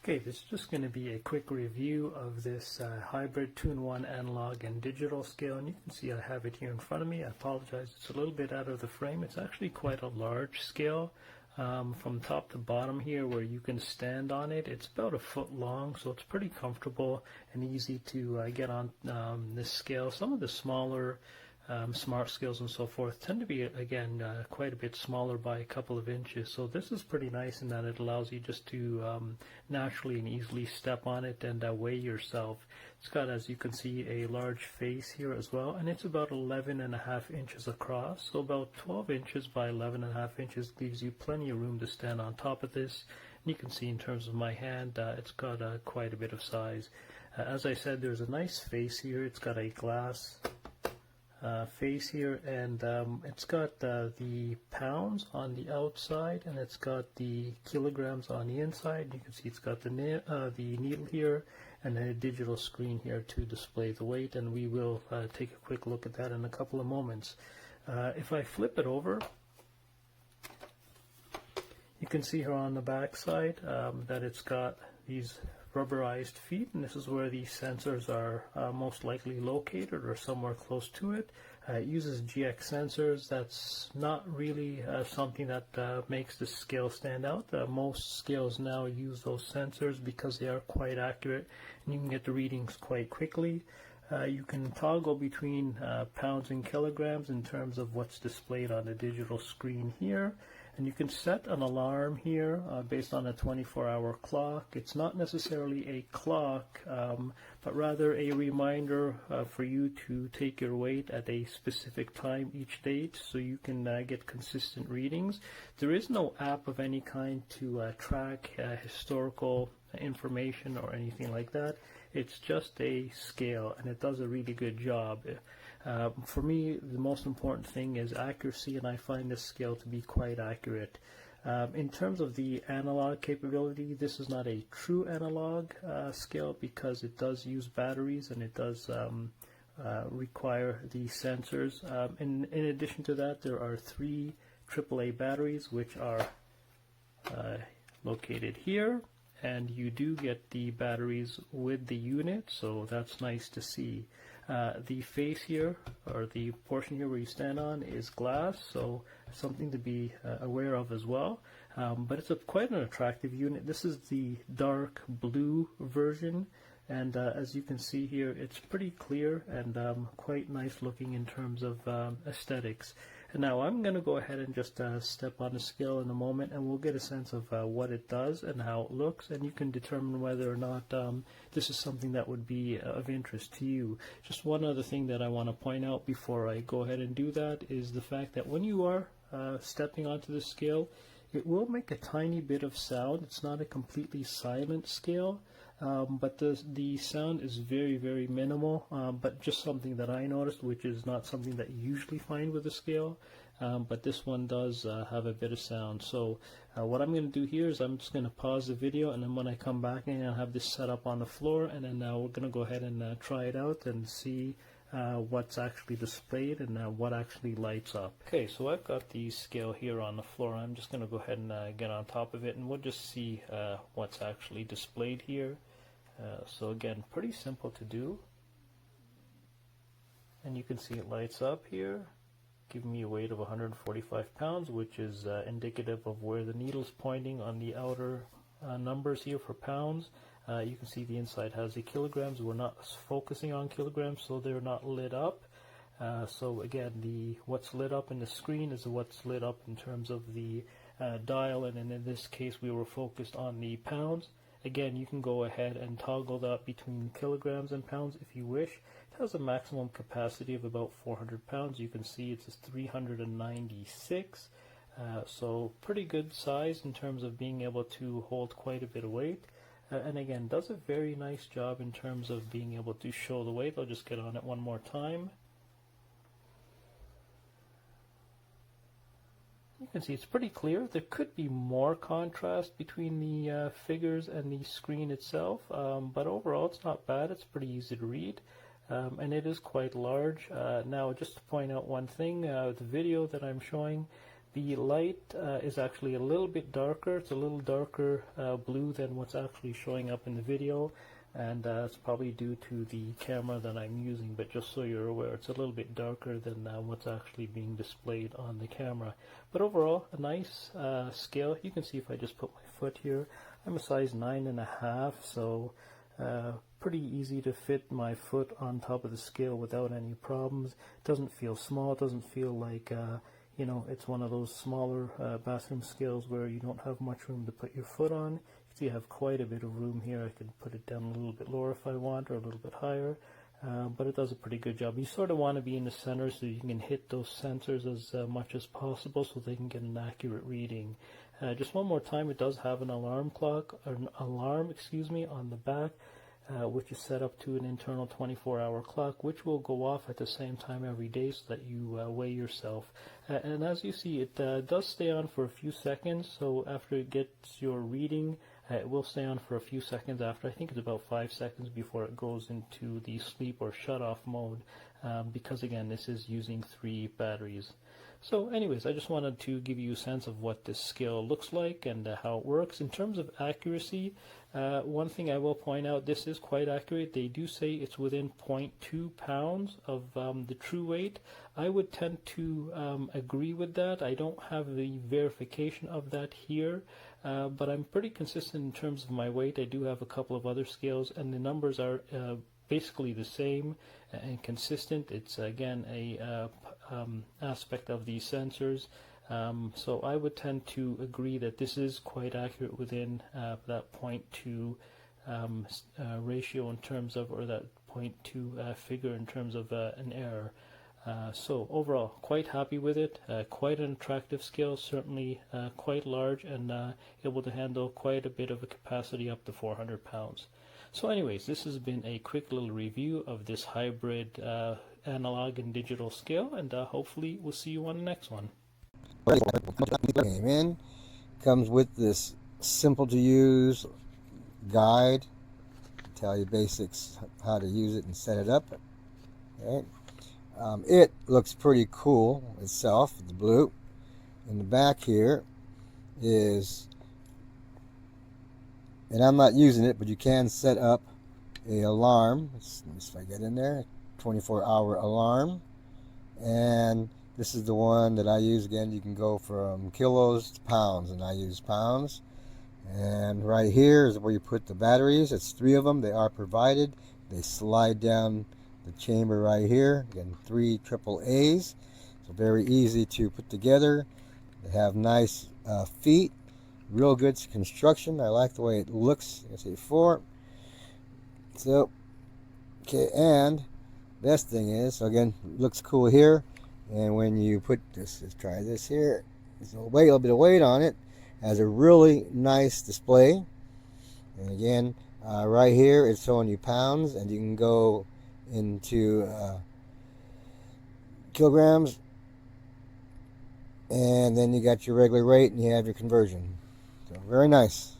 Okay, this is just going to be a quick review of this hybrid 2-in-1 analog and digital scale, and you can see I have it here in front of me. I apologize, it's a little bit out of the frame. It's actually quite a large scale. From top to bottom here where you can stand on it, it's about a foot long, so it's pretty comfortable and easy to get on this scale. Some of the smaller smart scales and so forth tend to be, again, quite a bit smaller by a couple of inches. So this is pretty nice in that it allows you just to naturally and easily step on it and weigh yourself. It's got, as you can see, a large face here as well, and it's about 11.5 inches across. So about 12 inches by 11.5 inches gives you plenty of room to stand on top of this. And you can see in terms of my hand, it's got quite a bit of size. As I said, there's a nice face here. It's got a glass face here, and it's got the pounds on the outside, and it's got the kilograms on the inside. You can see it's got the needle here and then a digital screen here to display the weight, and we will take a quick look at that in a couple of moments. If I flip it over, you can see here on the back side that it's got these rubberized feet, and this is where the sensors are most likely located, or somewhere close to it. It uses GX sensors. That's not really something that makes this scale stand out. Most scales now use those sensors because they are quite accurate and you can get the readings quite quickly. You can toggle between pounds and kilograms in terms of what's displayed on the digital screen here. And you can set an alarm here based on a 24-hour clock. It's not necessarily a clock, but rather a reminder for you to take your weight at a specific time each day so you can get consistent readings. There is no app of any kind to track historical information or anything like that. It's just a scale, and it does a really good job. For me, the most important thing is accuracy, and I find this scale to be quite accurate. In terms of the analog capability, this is not a true analog scale because it does use batteries and it does require the sensors. In addition to that, there are 3 AAA batteries which are located here, and you do get the batteries with the unit, so that's nice to see. The face here, or the portion here where you stand on, is glass, so something to be aware of as well. But it's quite an attractive unit. This is the dark blue version, and as you can see here, it's pretty clear and quite nice looking in terms of aesthetics. And now I'm going to go ahead and just step on the scale in a moment, and we'll get a sense of what it does and how it looks, and you can determine whether or not this is something that would be of interest to you. Just one other thing that I want to point out before I go ahead and do that is the fact that when you are stepping onto the scale, it will make a tiny bit of sound. It's not a completely silent scale, but the sound is very, very minimal, but just something that I noticed, which is not something that you usually find with a scale, but this one does have a bit of sound. So what I'm going to do here is I'm just going to pause the video, and then when I come back in, I'll have this set up on the floor, and then we're going to go ahead and try it out and see what's actually displayed and what actually lights up. Okay, so I've got the scale here on the floor. I'm just going to go ahead and get on top of it, and we'll just see what's actually displayed here. So again, pretty simple to do, and you can see it lights up here, giving me a weight of 145 pounds, which is indicative of where the needle's pointing on the outer numbers here for pounds. You can see the inside has the kilograms. We're not focusing on kilograms, so they're not lit up. So again, what's lit up in the screen is what's lit up in terms of the dial, and in this case we were focused on the pounds. Again, you can go ahead and toggle that between kilograms and pounds if you wish. It has a maximum capacity of about 400 pounds. You can see it's 396, so pretty good size in terms of being able to hold quite a bit of weight. And again, does a very nice job in terms of being able to show the weight. I'll just get on it one more time. You can see it's pretty clear. There could be more contrast between the figures and the screen itself, but overall it's not bad. It's pretty easy to read, and it is quite large. Now, just to point out one thing, the video that I'm showing, The light is actually a little bit darker. It's a little darker blue than what's actually showing up in the video, and it's probably due to the camera that I'm using, but just so you're aware, it's a little bit darker than what's actually being displayed on the camera. But overall, a nice scale. You can see if I just put my foot here, I'm a size 9.5, so pretty easy to fit my foot on top of the scale without any problems. It doesn't feel small. It doesn't feel like you know, it's one of those smaller bathroom scales where you don't have much room to put your foot on. You can see I have quite a bit of room here. I can put it down a little bit lower if I want, or a little bit higher, but it does a pretty good job. You sort of want to be in the center so you can hit those sensors as much as possible so they can get an accurate reading. Just one more time, it does have an alarm clock, or an alarm, excuse me, on the back, which is set up to an internal 24-hour clock, which will go off at the same time every day so that you weigh yourself. And as you see, it does stay on for a few seconds, so after it gets your reading, it will stay on for a few seconds after. I think it's about 5 seconds before it goes into the sleep or shut-off mode, because again, this is using 3 batteries. So anyways, I just wanted to give you a sense of what this scale looks like and how it works. In terms of accuracy, one thing I will point out, this is quite accurate. They do say it's within 0.2 pounds of the true weight. I would tend to agree with that. I don't have the verification of that here, but I'm pretty consistent in terms of my weight. I do have a couple of other scales, and the numbers are basically the same and consistent. It's again a aspect of these sensors, so I would tend to agree that this is quite accurate within that 0.2 ratio in terms of, or that 0.2 figure in terms of an error. So overall, quite happy with it. Quite an attractive scale, certainly quite large, and able to handle quite a bit of a capacity, up to 400 pounds. So anyways, this has been a quick little review of this hybrid analog and digital scale, and hopefully we'll see you on the next one. Came in, comes with this simple to use guide, tell you basics how to use it and set it up. Okay. It looks pretty cool itself, the blue. In the back here is, and I'm not using it, but you can set up a alarm. If I get in there, 24-hour alarm. And this is the one that I use. Again, you can go from kilos to pounds, and I use pounds. And right here is where you put the batteries. It's 3 of them. They are provided. They slide down the chamber right here. Again, 3 AAAs. So very easy to put together. They have nice feet. Real good construction. I like the way it looks. I say 4. So, okay, and best thing is, so again, looks cool here. And when you put this, let's try this here. There's a little bit of weight on it. Has a really nice display. And again, right here, it's showing you pounds, and you can go into kilograms. And then you got your regular rate, and you have your conversion. So very nice.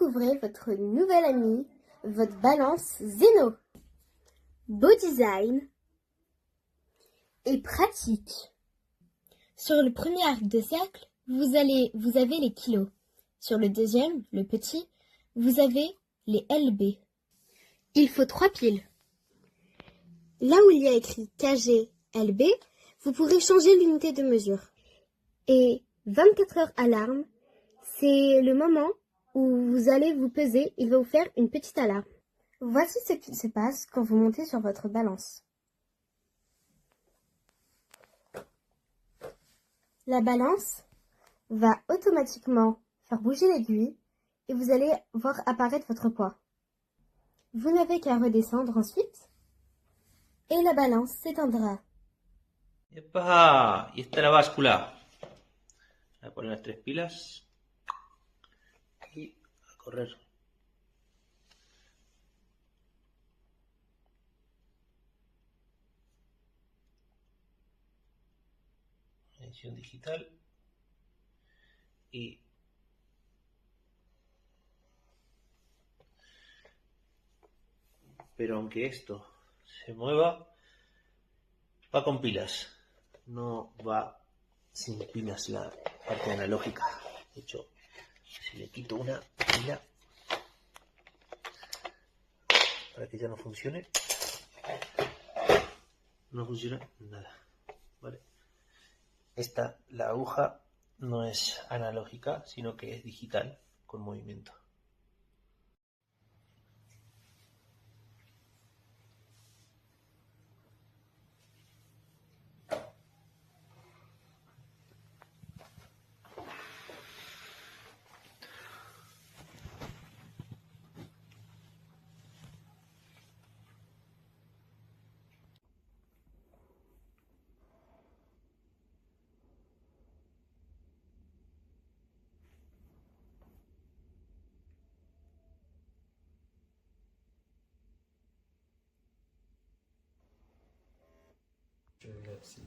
découvrez votre nouvel ami, votre balance ZENO. Beau design et pratique. Sur le premier arc de cercle, vous avez les kilos. Sur le deuxième, le petit, vous avez les LB. Il faut 3 piles. Là où il y a écrit KG LB, vous pourrez changer l'unité de mesure. Et 24 heures alarme, c'est le moment où vous allez vous peser, il va vous faire une petite alarme. Voici ce qui se passe quand vous montez sur votre balance. La balance va automatiquement faire bouger l'aiguille et vous allez voir apparaître votre poids. Vous n'avez qu'à redescendre ensuite et la balance s'éteindra. ¡Epa! Y está la báscula. Voy a poner las 3 pilas y a correr. Edición digital y pero aunque esto se mueva, va con pilas, no va sin pilas la parte analógica. De hecho, si le quito una pila para que ya no funcione, no funciona nada. ¿Vale? La aguja no es analógica, sino que es digital con movimiento. Let's see.